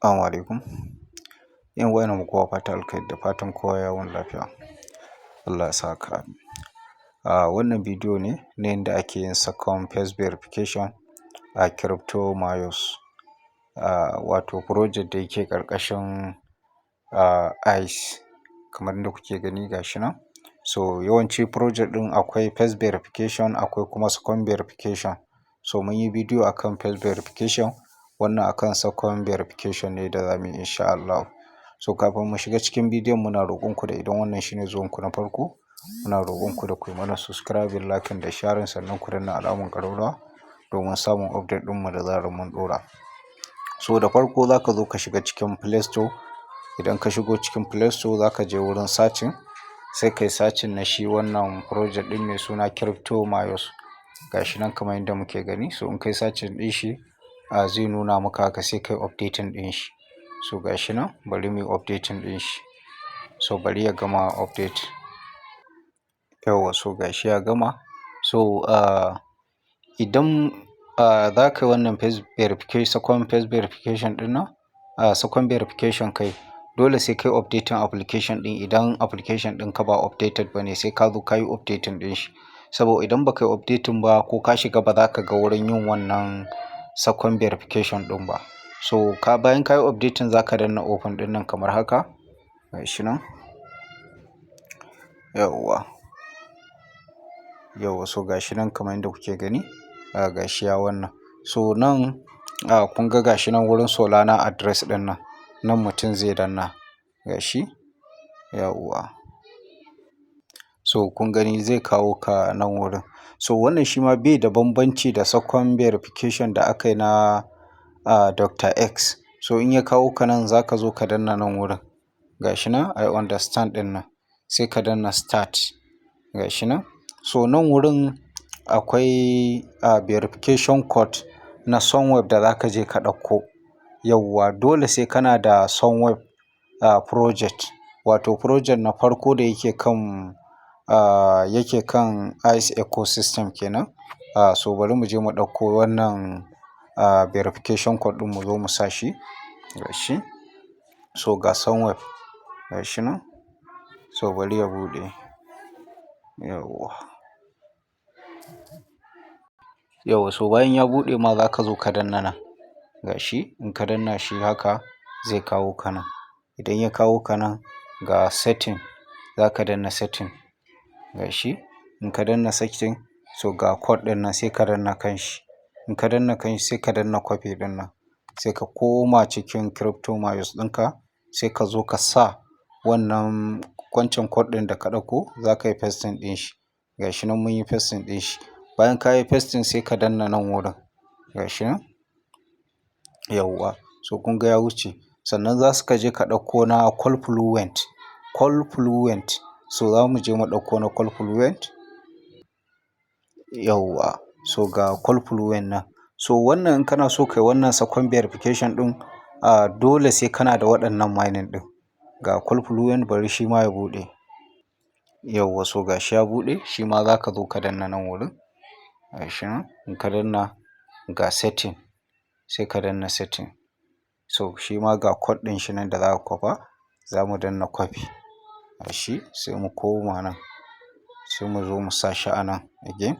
Assalamu alaikum. Yan uwa ina muku fatan alkhairi da fatan kowa ya wuni lafiya. Allah ya sa haka. Wannan bidiyo ne na yanda ake yin second face verification a crypto mios. Wato project da yake ƙarƙashin ICE kamar yadda kuke gani gashi nan. So yawanci project ɗin akwai face verification akwai kuma second verification. So mun yi bidiyo akan face verification, wannan akan second verification ne da za mu yi insha Allah. So kafin mu shiga cikin bidiyon muna roƙon ku da idan wannan shine zuwan ku na farko, muna roƙon ku da ku yi mana subscribing, liking da sharing sannan ku danna alamar ƙararrawa domin samun update ɗinmu da zarar mun ɗora. So da farko za ka zo ka shiga cikin Play Store. Idan ka shigo cikin Play Store za ka je wurin searching, sai ka yi searching na shi wannan project ɗin mai suna crypto mios. Gashi nan kamar yadda muke gani. So in kai searching ɗin shi, zai nuna maka haka sai kai updating ɗin shi. So gashi nan bari mu yi updating ɗin shi. So bari ya gama update. Yauwa so gashi ya gama. So idan za ka yi wannan face verification, second face verification ɗin nan, second verification kai dole sai kai updating application ɗin. Idan application ɗin ka ba updated bane sai ka zo ka yi updating ɗin shi. Saboda idan ba ka yi updating ba ko ka shiga ba za ka ga wurin yin wannan second verification ɗin ba. So bayan ka yi updating za ka danna open ɗin nan kamar haka. Gashi nan. Yauwa so gashi nan kamar yadda kuke gani. Gashi ya wannan. So nan kun ga gashi nan wurin Solana address ɗin nan. Nan mutum zai danna gashi. Yauwa. So kun gani zai kawo ka nan wurin. So wannan shi ma bai da bambanci da second verification da aka yi na Dr. X. So in ya kawo ka nan za ka zo ka danna nan wurin. Gashi nan I understand ɗin nan. Sai ka danna start. Gashi nan. So nan wurin akwai verification code na Sunweb da za ka je ka ɗauko. Yauwa dole sai kana da Sunweb project. Wato project na farko da yake kan ICE ecosystem kenan. So bari mu je mu ɗauko wannan verification code ɗin mu zo mu sa shi. Gashi. So ga Sunweb. Gashi nan. So bari ya buɗe. Yauwa so bayan ya buɗe ma za ka zo ka danna nan. Gashi in ka danna shi haka zai kawo ka nan. Idan ya kawo ka nan ga setting, za ka danna setting. Gashi in ka danna setting so ga code ɗin nan sai ka danna kan shi. In ka danna kan shi sai ka danna copy ɗin nan. Sai ka koma cikin crypto mios ɗinka sai ka zo ka sa wannan wancan code ɗin da ka ɗauko za ka yi pasting ɗin shi. Gashi nan mun yi pasting ɗin shi. Bayan ka yi pasting sai ka danna nan wurin. Gashi nan. Yauwa so kun ga ya wuce. Sannan za ka je ka ɗauko na Callfluent. Callfluent. So za mu je mu ɗauko na Callfluent. Yauwa so ga Callfluent nan. So wannan in kana so kai wannan second verification ɗin, dole sai kana da waɗannan mining ɗin. Ga Callfluent bari shi ma ya buɗe. Yauwa so gashi ya buɗe. Shi ma za ka zo ka danna nan wurin. Gashi nan. In ka danna ga setting sai ka danna setting. So shi ma ga code ɗin shi nan da za ka kwafa. Za mu danna copy. Gashi sai mu koma nan. Sai mu zo mu sa shi a nan again.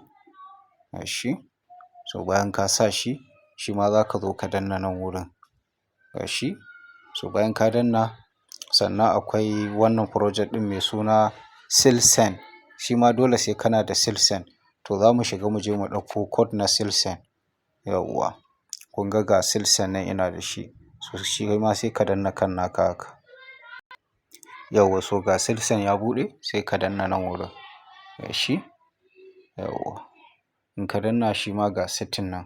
Gashi. So bayan ka sa shi, shi ma za ka zo ka danna nan wurin. Gashi. So bayan ka danna sannan akwai wannan project ɗin mai suna Silsen. Shi ma dole sai kana da Silsen. To za mu shiga mu je mu ɗauko code na Silsen. Yauwa. Kun ga Silsen nan ina da shi. So shi ma sai ka danna kan naka haka. Yauwa so ga Silsen ya buɗe sai ka danna nan wurin. Gashi. Yauwa. In ka danna shi ma ga setting nan.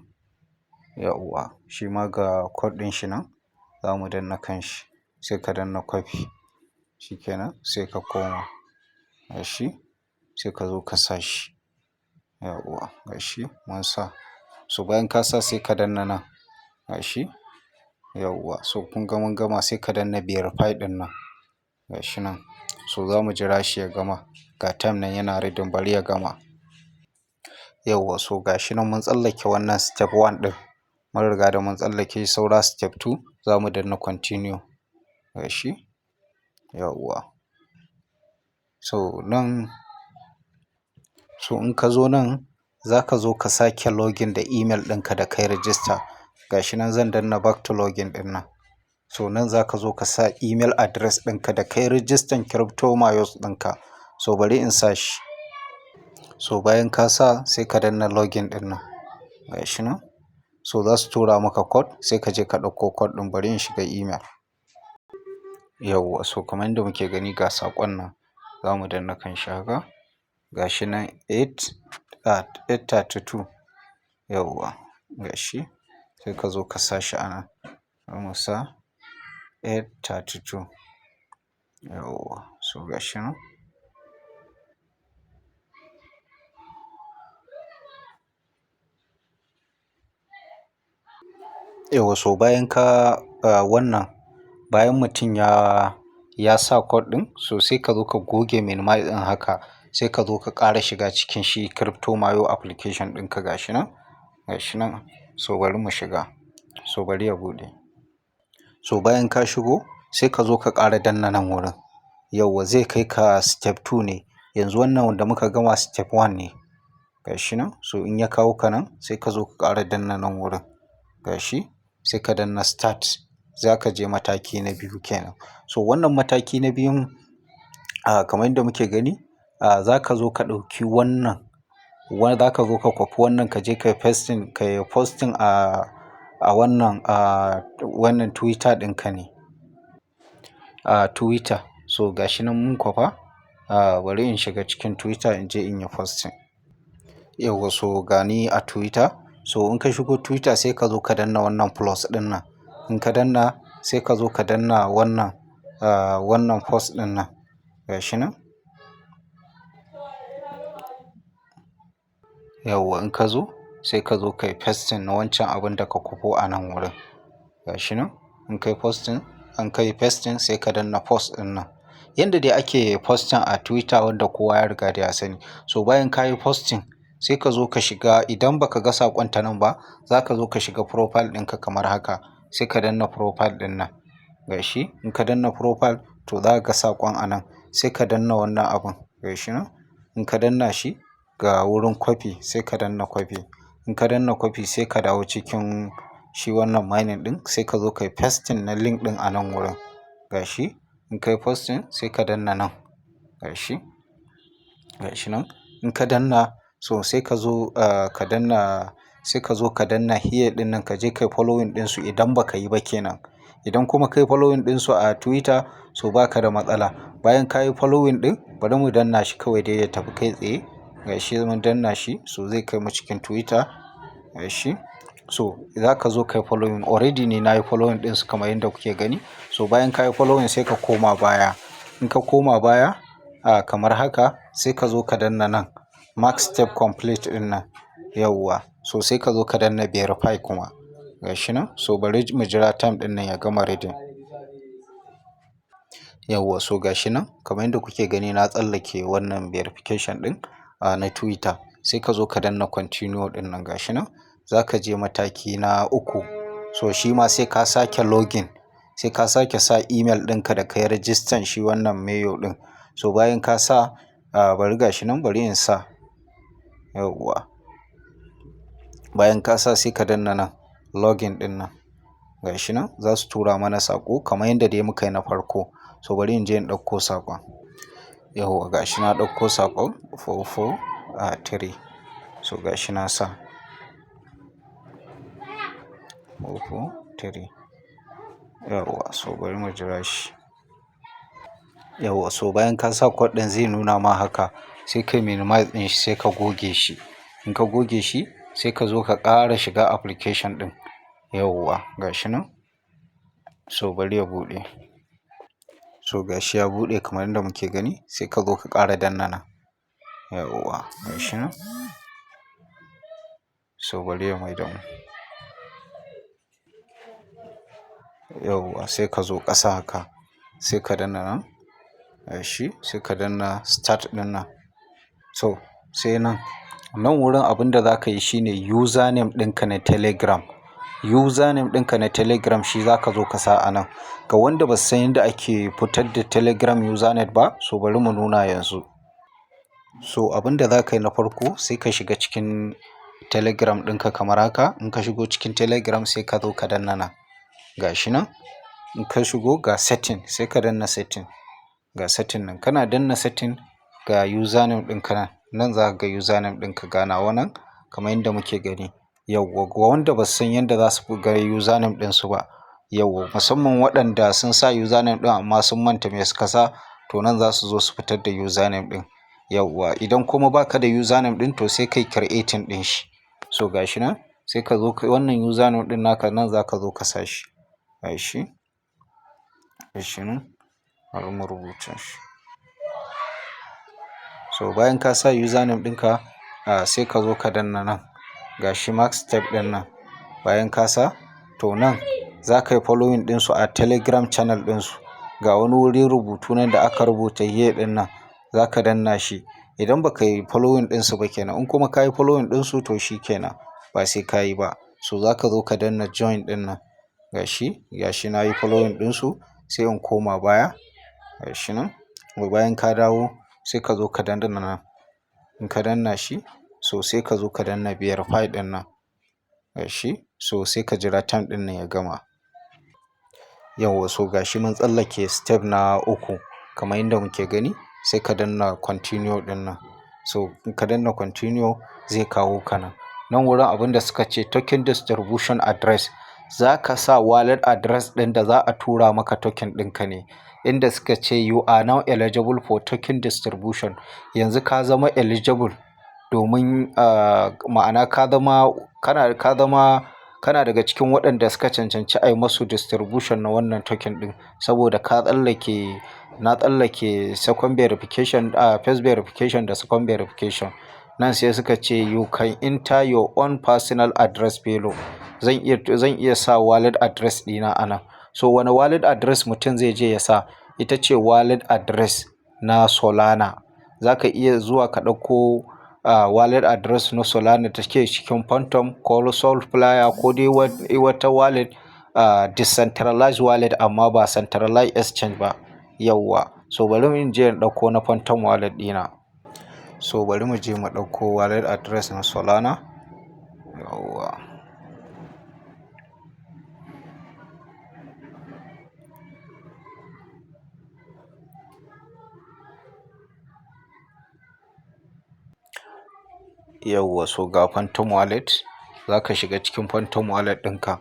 Yauwa. Shi ma ga code ɗin shi nan. Za mu danna kan shi. Sai ka danna copy. Shikenan sai ka koma. Gashi. Sai ka zo ka sa shi. Yauwa. Gashi mun sa. So bayan ka sa sai ka danna nan. Gashi. Yauwa so kun ga mun gama sai ka danna verify ɗin nan. Gashi nan. So za mu jira shi ya gama. Ga time nan yana reading bari ya gama. Yauwa so gashi nan mun tsallake wannan step 1 ɗin. mun riga da mun tsallake saura step 2 za mu danna continue. Gashi yawwa. So in ka zo nan za ka zo ka sake login da email ɗinka da kai register. Gashi nan zan danna back to login ɗin nan. So nan za ka zo ka sa email address ɗinka da kai register CryptoMayoss ɗinka. So bari in sa shi. So bayan ka sa sai ka danna login ɗin nan. Gashi nan. So za su tura maka code sai ka je ka ɗauko code ɗin. Bari in shiga email. Yawwa, so kamar yadda muke gani ga saƙon nan. Za mu danna kan shi haka. Gashi nan 832. Yawwa, gashi. Sai ka zo ka sa shi a nan. Za mu sa 832. Yawwa, so gashi nan. Yawwa, so bayan bayan mutum ya sa code ɗin, so sai ka zo ka goge minimize ɗin haka. Sai ka zo ka ƙara shiga cikin shi CryptoMayo application ɗinka. Gashi nan. Gashi nan. So bari mu shiga. So bari ya buɗe. So bayan ka shigo sai ka zo ka ƙara danna nan wurin. Yawwa, zai kai ka step 2 ne. Yanzu wannan wanda muka gama step 1 ne. Gashi nan. So in ya kawo ka nan sai ka zo ka ƙara danna nan wurin. Gashi. Sai ka danna start. Za ka je mataki na 2 kenan. So wannan mataki na biyun kamar yadda muke gani, za ka zo ka ɗauki wannan. Za ka zo ka kwafi wannan ka je ka yi posting a wannan Twitter ɗinka ne. Twitter. So gashi nan mun kwafa. Bari in shiga cikin Twitter in je in yi posting. Yawwa, so gani a Twitter. So in ka shigo Twitter sai ka zo ka danna wannan plus ɗin nan. In ka danna sai ka zo ka danna wannan post ɗin nan. Gashi nan. Yawwa, in ka zo sai ka zo ka yi pasting na wancan abin da ka kwafo a nan wurin. Gashi nan. In ka yi pasting sai ka danna post ɗin nan. Yanda dai ake posting a Twitter wanda kowa ya riga da ya sani. So bayan ka yi posting sai ka zo ka shiga. Idan baka ga saƙon ta nan ba, za ka zo ka shiga profile ɗinka kamar haka. Sai ka danna profile ɗin nan. Gashi. In ka danna profile to za ka ga saƙon a nan. Sai ka danna wannan abun. Gashi nan. In ka danna shi ga wurin copy sai ka danna copy. In ka danna copy sai ka dawo cikin shi wannan mining ɗin. Sai ka zo ka yi pasting na link ɗin a nan wurin. Gashi. In ka yi posting sai ka danna nan. Gashi. Gashi nan. In ka danna so sai ka zo ka danna here ɗin nan ka je ka yi following ɗinsu idan baka yi ba kenan. Idan kuma ka yi following ɗinsu a Twitter so baka da matsala. Bayan ka yi following ɗin bari mu danna shi kawai dai ya tafi kai tsaye. Gashi mun danna shi so zai kai mu cikin Twitter. Gashi. So za ka zo ka yi following. Already ne na yi following ɗinsu kamar yadda kuke gani. So bayan ka yi following sai ka koma baya. In ka koma baya kamar haka sai ka zo ka danna nan max step complete ɗin nan. Yawwa. So sai ka zo ka danna verify kuma. Gashi nan. So bari mu jira time ɗin nan ya gama reading. Yawwa, so gashi nan kamar yadda kuke gani na tsallake wannan verification ɗin na Twitter. Sai ka zo ka danna continue ɗin nan. Gashi nan. Za ka je mataki na 3. So shi ma sai ka sake login. Sai ka sake sa email ɗinka da ka yi register shi wannan mayo ɗin. So bayan ka sa bari gashi nan bari in sa. Yawwa. Bayan ka sa sai ka danna nan login ɗin nan. Gashi nan. Za su tura mana saƙo kamar yadda dai muka yi na farko. So bari in je in ɗauko saƙon. Yawwa, gashi na ɗauko saƙon 443. So gashi na sa 443. Yawwa, so bari mu jira shi. Yawwa, so bayan ka sa code ɗin zai nuna ma haka. Sai ka minimize ɗin shi sai ka goge shi. In ka goge shi sai ka zo ka ƙara shiga application ɗin. Yawwa, gashi nan. So bari ya buɗe. So gashi ya buɗe kamar yadda muke gani. Sai ka zo ka ƙara danna nan. Yawwa, gashi nan. So bari ya maida mu. Yawwa, sai ka zo ƙasa haka. Sai ka danna nan. Gashi. Sai ka danna start ɗin nan. So sai nan wurin abin da za ka yi shine username ɗinka na Telegram. username ɗinka na telegram shi za ka zo ka sa a nan. Ga wanda ba su san yadda ake fitar da telegram username ba, so bari mu nuna yanzu. So abinda za ka yi na farko sai ka shiga cikin telegram ɗinka kamar haka. In ka shigo cikin telegram sai ka zo ka danna nan, ga shi nan. In ka shigo ga setting sai ka danna setting, ga setting nan kana danna setting ga username ɗinka nan. Nan za ka ga username ɗinka ga nawa nan kamar yadda muke gani. Yawwa ga wanda ba su san yadda za su ga username ɗinsu ba, yawwa musamman waɗanda sun sa username ɗin amma sun manta me suka sa, to nan za su zo su fitar da username ɗin. Yawwa idan kuma baka da username ɗin to sai kai creating ɗin shi. So ga shi nan sai ka zo wannan username ɗin naka nan za ka zo ka sa shi. Ga shi nan bari mu rubuta shi. So bayan ka sa username ɗinka sai ka zo ka danna nan, ga shi mark step ɗin nan. Bayan ka sa to nan za ka yi following ɗinsu a telegram channel ɗinsu. Ga wani wuri rubutu nan da aka rubuta here ɗin nan, za ka danna shi. Idan ba ka yi following ɗinsu ba kenan, in kuma ka yi following ɗinsu to shi kenan ba sai ka yi ba. So za ka zo ka danna join ɗin nan, ga shi na yi following ɗinsu. Sai in koma baya, ga shi nan. Bayan ka dawo sai ka zo ka danna nan. In ka danna shi so sai ka zo ka danna verify ɗin nan, ga shi. So sai ka jira time ɗin nan ya gama. Yawwa so ga shi mun tsallake step na 3 kamar yadda muke gani. Sai ka danna continue ɗin nan. So in ka danna continue zai kawo ka nan. Nan wurin abin da suka ce token distribution address, za ka sa wallet address ɗin da za a tura maka token ɗinka ne. Inda suka ce you are now eligible for token distribution. Yanzu ka zama eligible domin ma'ana ka zama kana daga cikin waɗanda suka cancanci a yi masu distribution na wannan token ɗin, saboda na tsallake second verification, first verification da second verification. Nan sai suka ce you can enter your own personal address below. Zan iya sa wallet address ɗina a nan. So wani wallet address mutum zai je ya sa? Ita ce wallet address na Solana. Za ka iya zuwa ka ɗauko wallet address na Solana da take cikin Phantom ko Solflyer ko dai wata wallet, decentralized wallet amma ba centralized exchange ba. Yawwa so bari mu je in ɗauko na Phantom wallet ɗina. So bari mu je mu ɗauko wallet address na Solana. Yawwa so ga Phantom wallet. Za ka shiga cikin Phantom wallet ɗinka.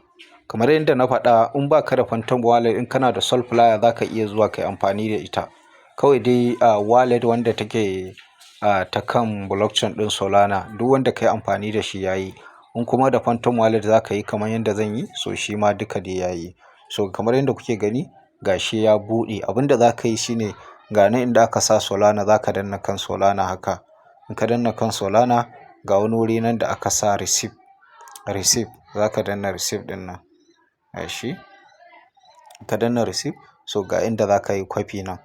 Kamar yadda na faɗa, in ba ka da Phantom wallet, in kana da Solflyer za ka iya zuwa ka yi amfani da ita. Kawai dai wallet wanda take ta kan blockchain ɗin Solana, duk wanda ka yi amfani da shi ya yi. In kuma da Phantom wallet za ka yi kamar yadda zan yi, so shi ma duka dai ya yi. So kamar yadda kuke gani ga shi ya buɗe. Abinda za ka yi shine ga nan inda aka sa Solana za ka danna kan Solana haka. In ka danna kan Solana ga wani wuri nan da aka sa receipt, za ka danna receipt ɗin nan, ga shi. Ka danna receipt so ga inda za ka yi copy nan.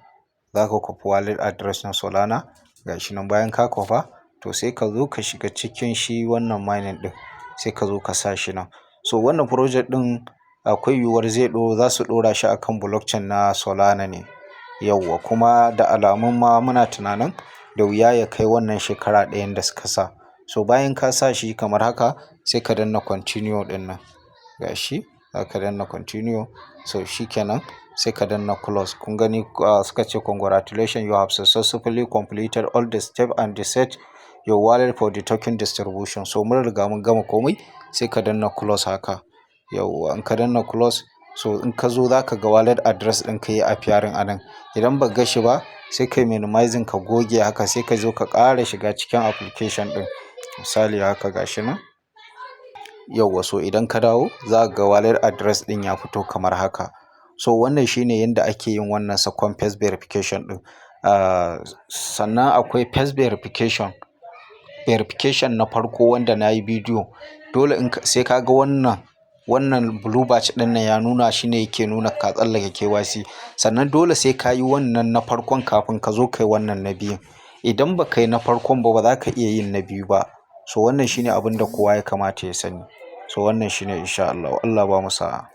Za ka copy wallet address na Solana, ga shi nan. Bayan ka copy to sai ka zo ka shiga cikin shi wannan mining ɗin, sai ka zo ka sa shi nan. So wannan project ɗin akwai yiwuwar za su ɗora shi akan blockchain na Solana ne. Yawwa kuma da alamun ma muna tunanin da wuya ya kai wannan shekara ɗayan da suka sa. So bayan ka sa shi kamar haka sai ka danna continue ɗin nan, ga shi. Za ka danna continue, so shi kenan sai ka danna close. Kun gani suka ce congratulations, you have successfully completed all the steps and set your wallet for the token distribution. So mun riga mun gama komai, sai ka danna close haka. Yawwa in ka danna close so in ka zo za ka ga wallet address ɗin ka yi appearing a nan. Idan ba ga shi ba sai ka minimizing ka goge haka, sai ka zo ka ƙara shiga cikin application ɗin. Misali haka ga shi nan. Yawwa so idan ka dawo za ka ga wallet address ɗin ya fito kamar haka. So wannan shine yanda ake yin wannan second phase verification ɗin. Sannan akwai phase verification na farko wanda na yi bidiyo. Dole sai ka ga wannan blue batch ɗin nan ya nuna shi ne yake nuna ka tsallake KYC. Sannan dole sai ka yi wannan na farkon kafin ka zo kai wannan na biyun. Idan ba ka yi na farkon ba za ka iya yin na biyu ba. So wannan shine abin da kowa ya kamata ya sani. So wannan shine insha Allah. Allah ba mu sa'a.